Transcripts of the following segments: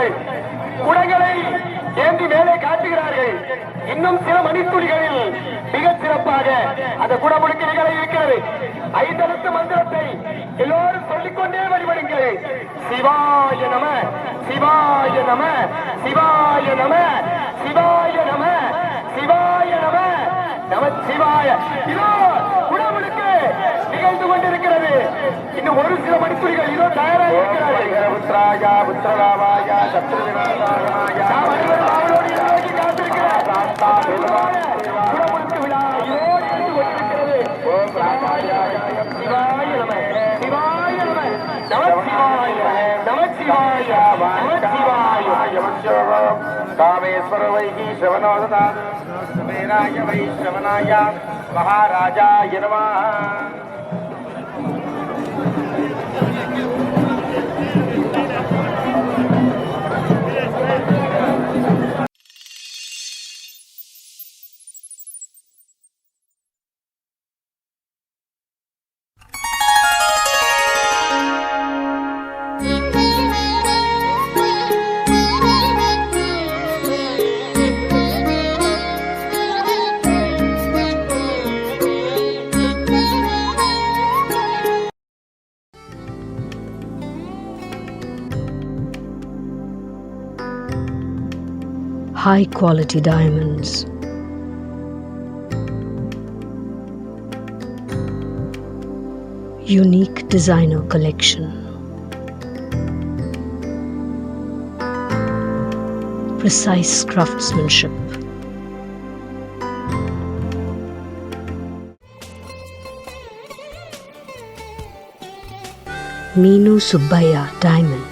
அவர்கள் குடங்களை ஏந்தி மேலே காட்டுகிறார்கள். இன்னும் சில மணித்துளிகளில் மிகச் சிறப்பாக அந்த குடமுழுக்கு நிகழ இருக்கிறது. ஐந்தெழுத்து மந்திரத்தை எல்லோரும் சொல்லிக்கொண்டே வழிபடுங்கள். சிவாய நம, சிவாய நம, சிவாய நம, சிவாய நம, சிவாய நம, நமச்சிவாய. இதோ குடமுழுக்கு நிகழ்ந்து கொண்டிருக்கிறது. இன்னும் ஒரு சில மணித்துளிகள் இதோ தயாராக இருக்கிறார்கள். குடமுழுக்கு விழா இதோடு இருந்து கொண்டிருக்கிறது. சிவாய நம, சிவாய நம, நமச்சிவாய, நமச்சிவாய, நமச்சிவாய. காமேஸ்வர வைகி சிவனோதனாய வைஷ்ணவனாய மகாராஜாய நமः. High quality diamonds. Unique designer collection. Precise craftsmanship. Meenu Subbaiah Diamonds.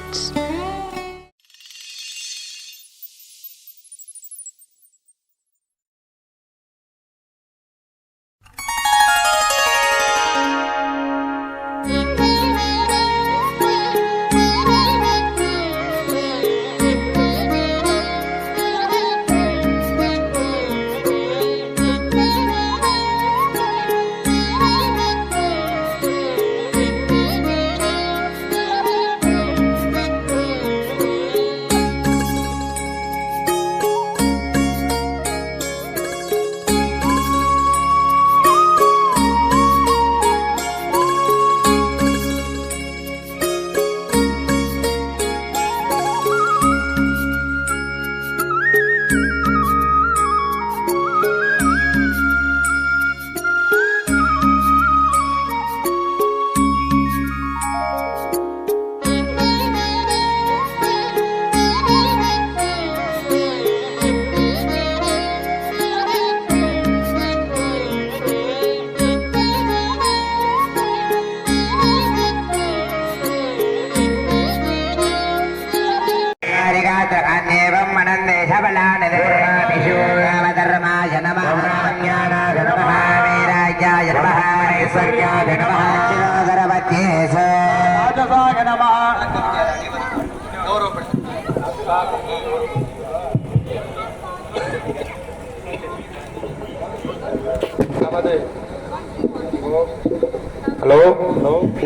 Hello,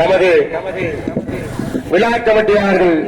நமது விழா கமிட்டியாளர்கள்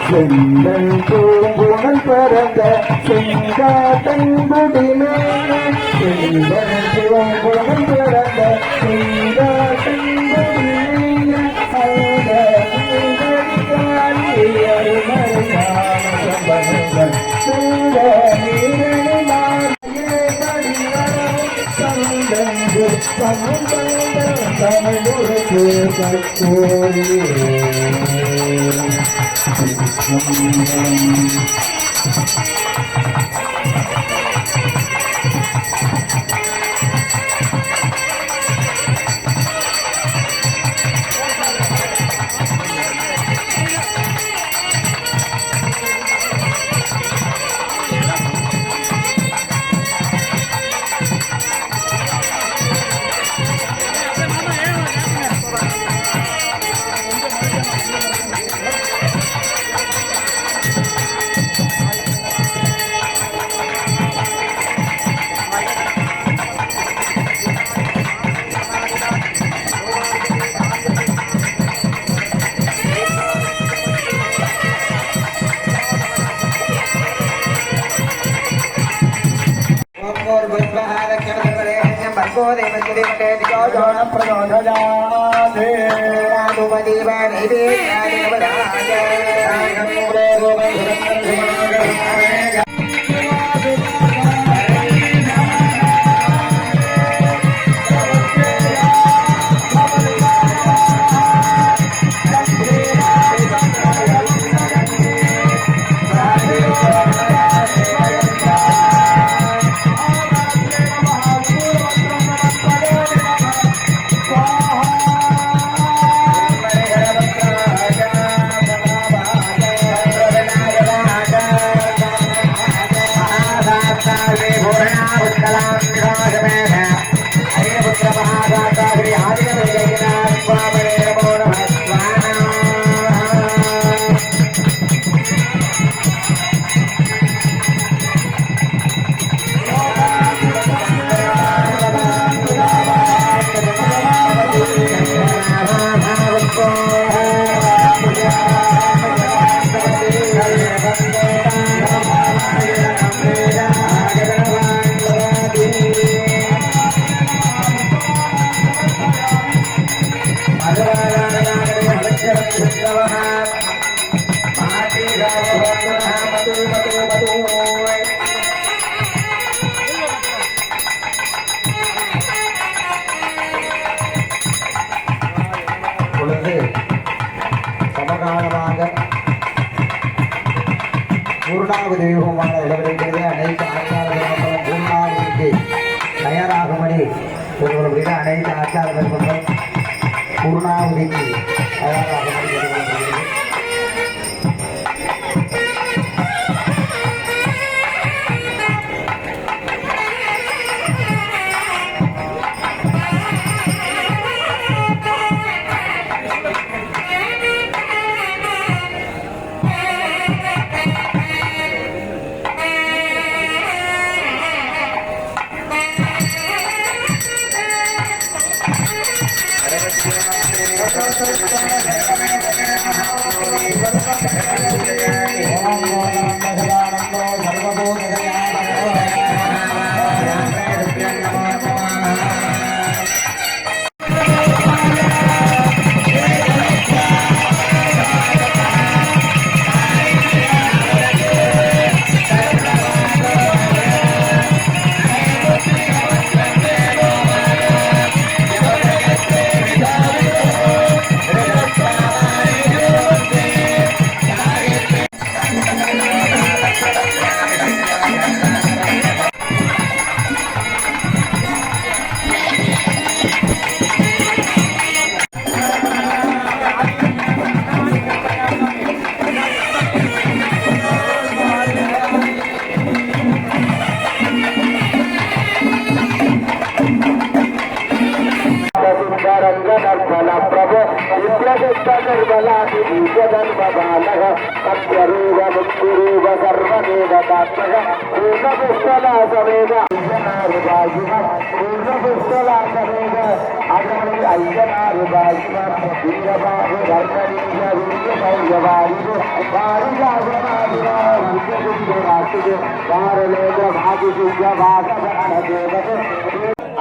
செந்தன் பூங்குணல் பரந்த செங்காட்டங்குடிமே செந்தன் சிவங்குணல் பரந்த செங்காட்டங்குடிமே அந்த தமிழுக்கு கத்தோரி சமகாலமாக பூர்ணாவது தெய்வமான இடவெளிக்கிறது அனைத்து ஆச்சாரங்களும் பூர்ணாவதிக்கு தயாராகும்படி சொல்லுவது அனைத்து ஆச்சாரங்களும் பூர்ணாவதிக்கு தயாராகும்படி சொல்லுவது.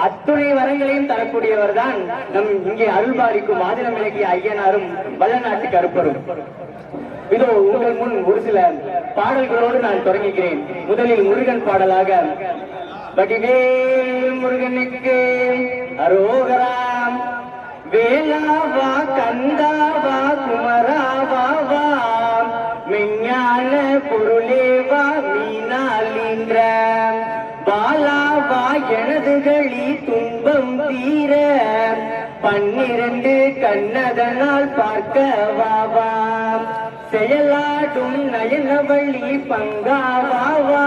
அத்துணை வரங்களையும் தரக்கூடியவர் தான் நம் இங்கே அருள்பாலிக்கும் ஆதினம் விளக்கிய ஐயனாரும் வல்லநாட்டு கருப்பரும். இதோ உங்கள் முன் ஒரு சில பாடல்களோடு நான் தொடங்குகிறேன். முதலில் முருகன் பாடலாக வடிவேல் முருகனுக்கு அரோகராம். வேலாவா கந்தாவா குமராவா மெஞ்ஞான பொருளேவா மீனாலின்ற பாலாவா எனதுகளி துன்பம் தீர 12 கண்ணதனால் பார்க்க வாவா செயலாடும் நயனவழி பங்காவாவா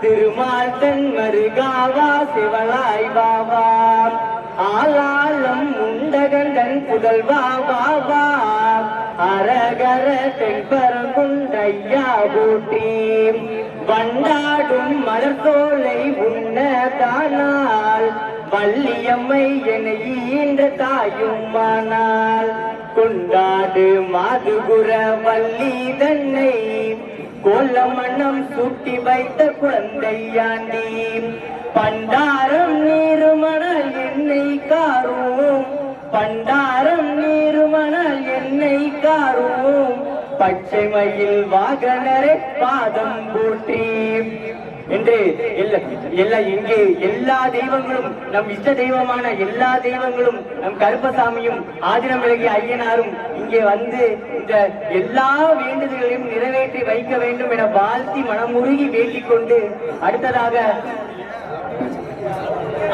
திருமால் தன் மருகாவா சிவலாய் வாவா ஆலாலம் உண்டகண்டன் புதல்வாவா அரகர தென்பரங்குண்டையா போட்டி வண்டாடும் மலர்தோலை உண்ணதானால் வள்ளியம்மை என ஈன்ற தாயுமானால் கொண்டாடு மாதுகுர வள்ளி தன்னை கோலமணம் சூட்டி வைத்த குழந்தையாண்டி பண்டாரம் நீருமணல் எண்ணெய் காரும் பண்டாரம் நீருமணல் எண்ணெய் காரும் பச்சை மயில் வாகனரை பாதம் போற்றி என்று இங்கே எல்லா தெய்வங்களும் நம் இஷ்ட தெய்வமான எல்லா தெய்வங்களும் நம் கருப்பசாமியும் ஆதினம் விலகிய ஐயனாரும் இங்கே வந்து இந்த எல்லா வேண்டுதல்களையும் நிறைவேற்றி வைக்க வேண்டும் என வாழ்த்தி மனமுருகி வேண்டிக் கொண்டு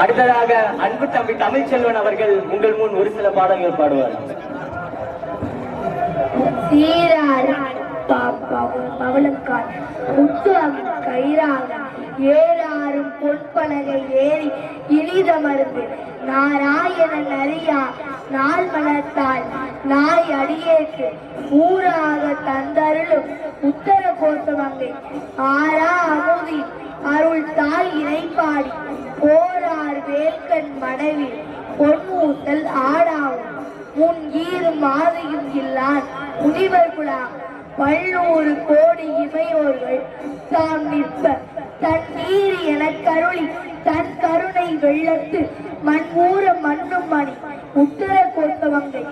அடுத்ததாக அன்பு தம்பி தமிழ்ச்செல்வன் அவர்கள் உங்கள் முன் ஒரு சில பாடல்கள் பாடுவார். பவளக்கால் முத்து கயிறாக ஏறாரும் பொன்பலகை ஏறி இனிதமர்ந்து நாராயணன் அறியா நாள் மனத்தால் நாய் அடியேற்று ஊராக தந்தருளும் உத்தர கோசமங்கை ஆரா அமுதி அருள் தாய் இணைப்பாடி போரார் வேல்கண் மனைவி பொன்மூத்தல் ஆடாவும் முன் ஈரும் மாதியும் இல்லான் முனிவர் குழா 100 கோடி இமையோர்கள் தாம் நிற்ப தன் நீர் என கருளி தன் கருணை வெள்ளத்து மண்மூர மண்ணும் மணி உத்தர கோத்தவங்கை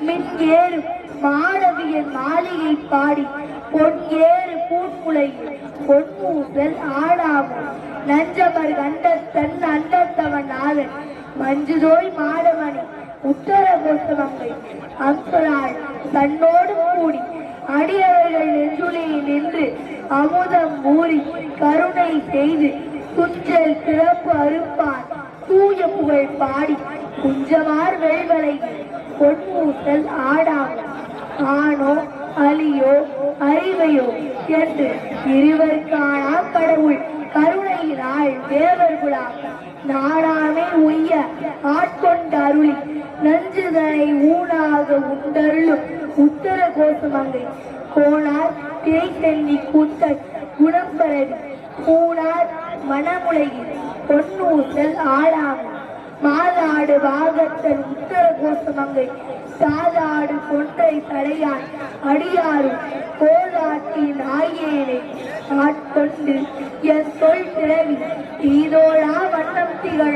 மின் ஏறும் மாணவியன் மாளிகை பாடி பொன் ஏறு பூட்முளையில் பொன்மூசல் ஆடாவும் நஞ்சமர் கண்டத்தன் அண்டத்தவன் நாதன் மஞ்சுதோய் மாடமணி உத்தர கோத்தவங்கை அம்பராள் தன்னோடு கூடி அடியவர்கள் நெஞ்சுளில் நின்று அமுதம் ஊறி கருணை செய்து துஞ்சல் பிறப்பு அறுப்பான் தூய புகழ் பாடி குஞ்சமார் வெள்வலை பொன்மூத்தல் ஆடாமல் ஆணோ அலியோ அறிவையோ என்று இருவருக்கானா கடவுள் கருணையினால் தேவர்களா நாடாமை உய்ய ஆட்கொண்ட அருளி நஞ்சுதனை ஊனாக உண்டருளும் உத்தர கோசமங்கை கோணார் திரைத்தண்ணி கூத்தல் குணம் பரவி பூனார் மனமுலையில் பொன்னூசல் ஆடாமல் மாதாடு பாகத்தன் உத்தர கோசமங்கை சாதாடு கொன்றை தடையான் அடியாரும் கோதாட்டி நாயேனை ஆட்கொண்டு என் தொல் திறவி ஈதோழா வண்ணம் திகழ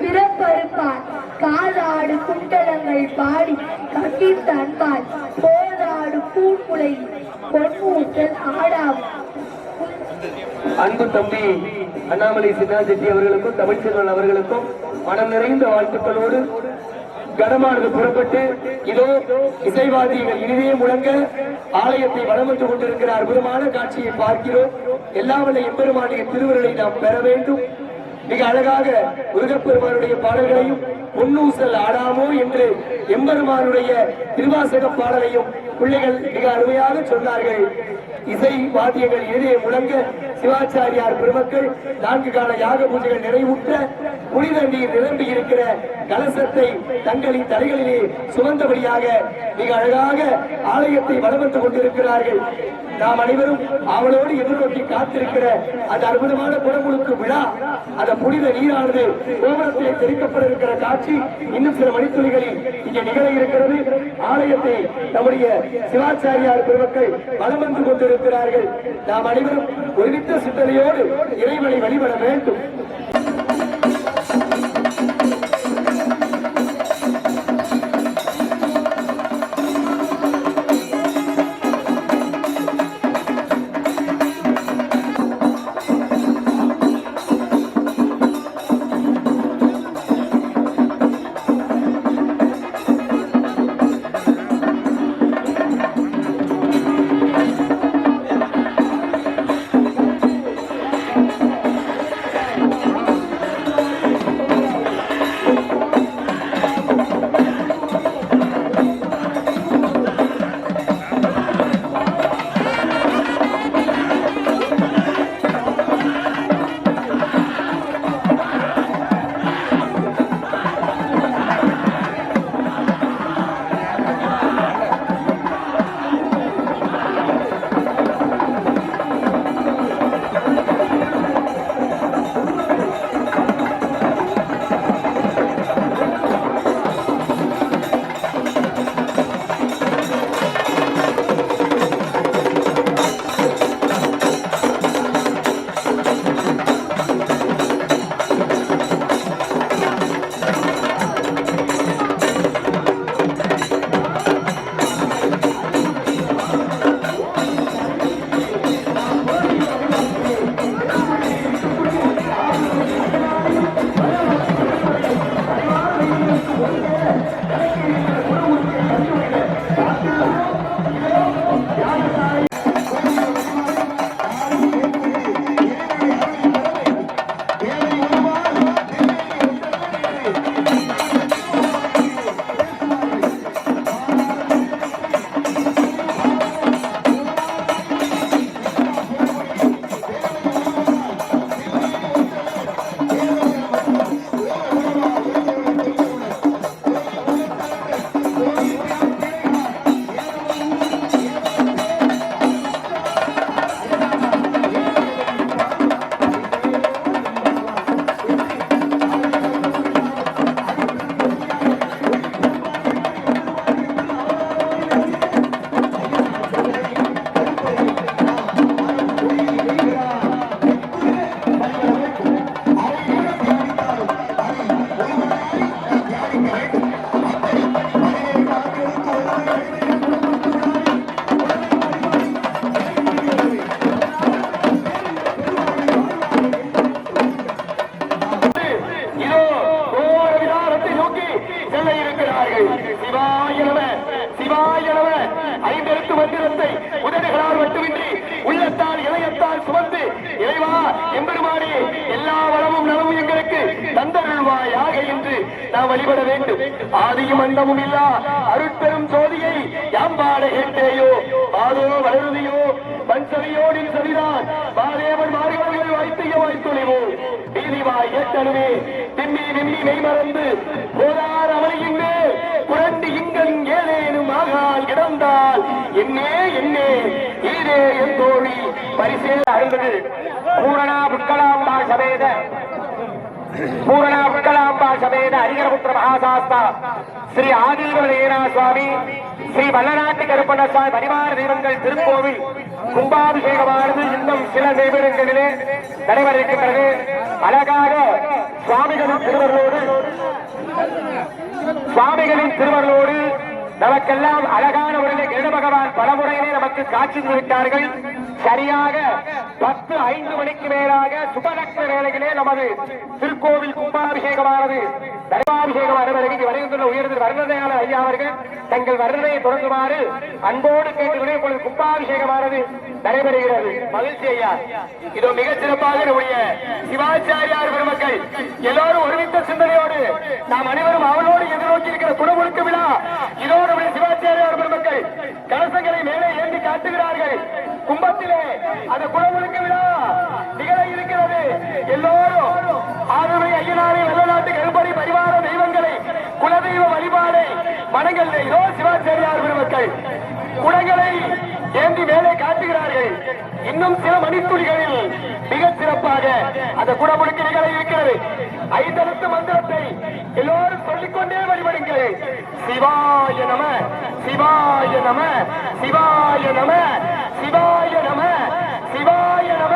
பிறப்பறுப்பான் காதாடு குண்டலங்கள் பாடி கட்டித்த அன்பால் போதாடு பூமுலை பொன்மூசல் ஆடாவும். அன்பு தம்பி அண்ணாமலை சின்னாஜெட்டி அவர்களுக்கும் தமிழ்ச்செல்வன் அவர்களுக்கும் மனம் நிறைந்த வாழ்த்துக்களோடு கனமானது புறப்பட்டு இதோ இசைவாதிகள் இனிதே முழங்க ஆலயத்தை வலம் வந்து கொண்டிருக்கிற அற்புதமான காட்சியை பார்க்கிறோம். எல்லாவல்ல எம்பெருமானுடைய திருவருளை நாம் பெற வேண்டும். மிக அழகாக முருகப்பெருமானுடைய பாடல்களையும் பொன்னூசல் ஆடாமோ என்று எம்பெருமானுடைய திருவாசக பாடலையும் பிள்ளைகள் மிக அருமையாக சொன்னார்கள். இசை வாத்தியங்கள் இடையே முழங்க சிவாச்சாரியார் பெருமக்கள் 4 கால யாக பூஜைகள் நிறைவுற்ற புனித நீர் நிரம்பி இருக்கிற கலசத்தை தங்களின் தலைகளிலே சுமந்தபடியாக மிக அழகாக ஆலயத்தை வலம் வந்து கொண்டிருக்கிறார்கள். நாம் அனைவரும் அவளோடு எதிர்நோக்கி காத்திருக்கிற அந்த அற்புதமான குடமுழுக்கு விழா, அந்த புனித நீரானது கோபுரத்திலே தெரிவிக்கப்பட இருக்கிற காட்சி இன்னும் சில மணித்துளிகளில் இங்கே நிகழ இருக்கிறது. ஆலயத்தை நம்முடைய சிவாச்சாரியார் பெருமக்கள் வலம் வந்து கொண்டிருக்கிறார்கள். நாம் அனைவரும் ஒருமித்த சிந்தனையோடு இறைவனை வழிபட வேண்டும். நாம் வழிபட வேண்டும். ஆதியும் அந்தமும் இல்லா அருட்பெரும் ஜோதியை யாம்பாட கேட்டேயோ மாதோ வளருதியோ பஞ்சவியோடின் சவிதான் மாதேவன் மார்கவர்கள் வாய்த்தையோ வாய்த்தொழிவோ நீதிவாய் ஏற்றனுமே திம்மி நிம்மி மெய்மறந்து போதார் அமளியின்றே புரண்டு இங்கன் ஏதேனும் ஆகால் கிடந்தால் என்னே என்னே ஈரே என் தோழி பரிசே அருந்தது பூரணா புட்களாம்பா சமேத ஹரிகரபுத்திர மகாசாஸ்தா ஸ்ரீ ஆதிவரதேனா சுவாமி ஸ்ரீ வல்லநாட்டு கருப்பண்ண சுவாமி பரிவார தெய்வங்கள் திருக்கோவில் கும்பாபிஷேகமானது இன்னும் சில நிமிடங்களிலே நடைபெற இருக்கின்றது. அழகாக சுவாமிகளின் திருவருளோடு நமக்கெல்லாம் அழகான முறையில் கிருஷ்ண பகவான் பலமுறையிலே நமக்கு காட்சி விட்டார்கள். சரியாக 10:05 மணிக்கு மேலாக சுபலக்ஷ வேளையிலே நமது திருக்கோவில் கும்பாபிஷேகமானது வருகின்ற உயர்ந்த வர்ணனையாளர் ஐயா அவர்கள் தங்கள் வர்ணனையை தொடங்குமாறு அன்போடு கேட்டுக்கொண்டு இப்பொழுது கும்பாபிஷேகமானது நடைபெறுகிறது. மகிழ்ச்சி ஐயா. இதோ மிகச் சிறப்பாக நம்முடைய சிவாச்சாரியார் பெருமக்கள் எல்லோரும் ஒருமித்த சிந்தனையோடு நாம் அனைவரும் அவளோடு எதிர்நோக்கி இருக்கிற குடமுழுக்கு விழா இதோ நம்முடைய சிவாச்சாரியார் பெருமக்கள் கலசங்களை மேலே ஏந்தி காட்டுகிறார்கள். கும்பத்திலே அந்த குடமுழுக்கு விழா நிகழ இருக்கிறது. எல்லோரும் ஆறுமை ஐயனாரை வல்லநாட்டு கருப்படி பரிவார தெய்வங்களை குலதெய்வ வழிபாடை மனங்கள் இதோ சிவாச்சாரியார் பெருமக்கள் குடங்களை ஏந்தி மேலே காட்டுகிறார்கள். இன்னும் சில மணித்துளிகளில் மிகச் சிறப்பாக அந்த குடமுழுக்கு நிகழ இருக்கிறது. 5 எழுத்து மந்திரத்தை எல்லோரும் சொல்லிக்கொண்டே வழிபடுங்கள். சிவாய நம சிவாய நம சிவாய நம சிவாய நம சிவாய நம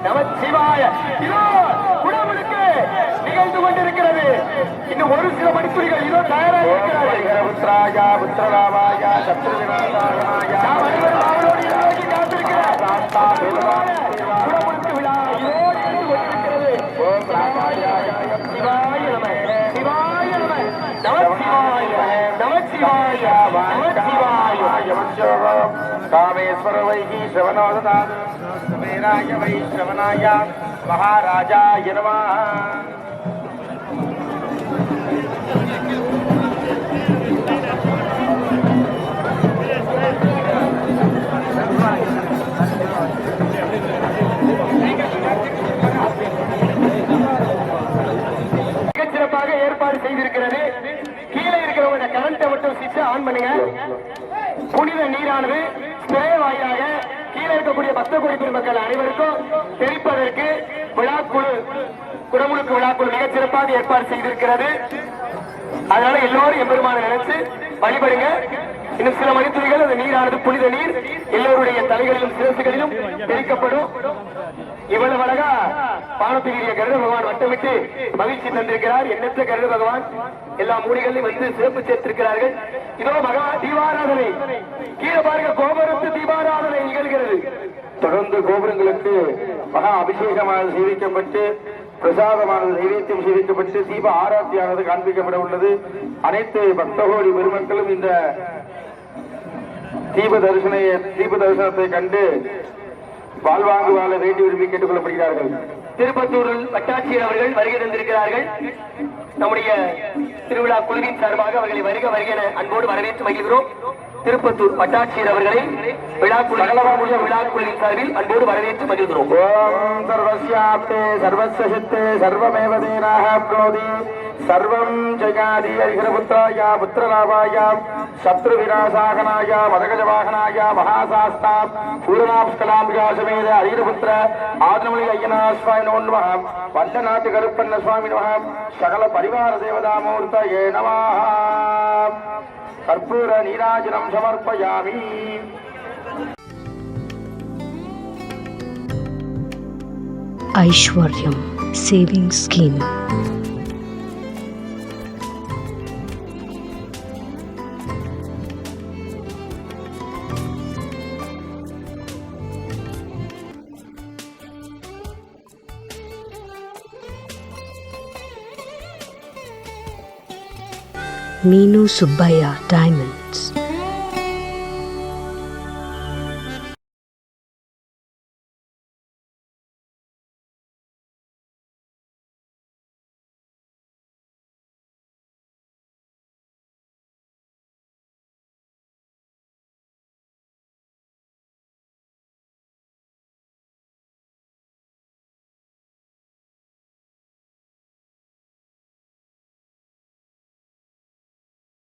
நமச்சிவாய. இதோ குடமுழுக்கு நிகழ்ந்து கொண்டிருக்கிறது. இன்னும் ஒரு சில மணித்துளிகள் இதோ தயாராக இருக்கிறார்கள். புத்திராயா புத்திரராமாயா சத்ருவிநாசாய நாம் அனைவரும் அவரோடு நோக்கி காத்திருக்கிறார். குடமுழுக்கு விழா இதோடு இருந்து கொண்டிருக்கிறது. சிவாய நம சிவாய நம நமச்சிவாய நமச்சிவாய நமச்சிவாய காமேஸ்வர வைகி சிவனோதநாத குபேராய வை சிவனாய மகாராஜாய நமः. சிறப்பாக ஏற்பாடு செய்திருக்கிறது. கீழே இருக்கிறவங்க கரண்ட்டை மட்டும் சுவிட்ச் ஆன் பண்ணுங்க. புனித நீரானது ஸ்ப்ரே வாயிலாக கீழே இருக்கக்கூடிய பக்த கோடி பெருமக்கள் அனைவருக்கும் தெரிப்பதற்கு விழாக்குழு குடமுழுக்கு விழாக்குழு மிகச் சிறப்பாக ஏற்பாடு செய்திருக்கிறது. அதனால எல்லோரும் எம்பெருமான நினைச்சு வழிபடுங்க. இன்னும் சில மணித்துளிகள் அந்த நீரானது புனித நீர் எல்லோருடைய தலைகளிலும் சிரசுகளிலும் தெரிக்கப்படும். இவ்வளவு அழகா பானப்பிரிய கருட பகவான் வட்டமிட்டு மகிழ்ச்சி தந்திருக்கிறார். எண்ணற்ற கருட பகவான் எல்லா மூலிகளிலும் வந்து சிறப்பு சேர்த்திருக்கிறார்கள். இதோ பகவான் தீபாராதனை கீழே பாருங்க, கோபுரத்து தீபாராதனை நிகழ்கிறது. தொடர்ந்து கோபுரங்களுக்கு மகா அபிஷேகமானது செய்விக்கப்பட்டு பிரசாதமானது நைவேத்தியம் செய்விக்கப்பட்டு தீப ஆராத்தியானது காண்பிக்கப்பட உள்ளது. அனைத்து பக்தகோடி பெருமக்களும் இந்த தீப தரிசனத்தை கண்டு வாழ்வாங்கு வாழ வேண்டி விரும்பி கேட்டுக் கொள்ளப்படுகிறார்கள். திருப்பத்தூரில் வட்டாட்சியர் அவர்கள் வருகை தந்திருக்கிறார்கள். நம்முடைய திருவிழா குழுவின் சார்பாக அவர்களை வருக என அன்போடு வரவேற்று மகிழ்கிறோம். திருப்பத்தூர் வட்டாட்சியர் அவர்களை விழாக்குழுவின் சார்பில் அன்போடு வரவேற்று மகிழ்கிறோம். ஓம் சர்வஸ்யாப்தே சர்வஸ்ய சர்வமேவதேனாஹ ப்ரோதி சர்வம் ஜெயாதி ஹரிஹரபுத்ராய புத்திரலாபாய சத்ரு விநாசாகனாய மதகஜவாகனாய மகாசாஸ்தா பூரணாப்ஸ்கலாம்பிகா சமேத ஹரிஹரபுத்திர ஆதினமணி ஐயனாஸ்வாமி நமோ நமः வல்லநாட்டு கருப்பண்ண சுவாமி நமः சகல பரிவார தேவதாமூர்த்தயே நமः. கற்பூர நீராஜனம் சமர்ப்பயாமி. Aishwaryam Saving Scheme. Meenu Subbaya Diamond.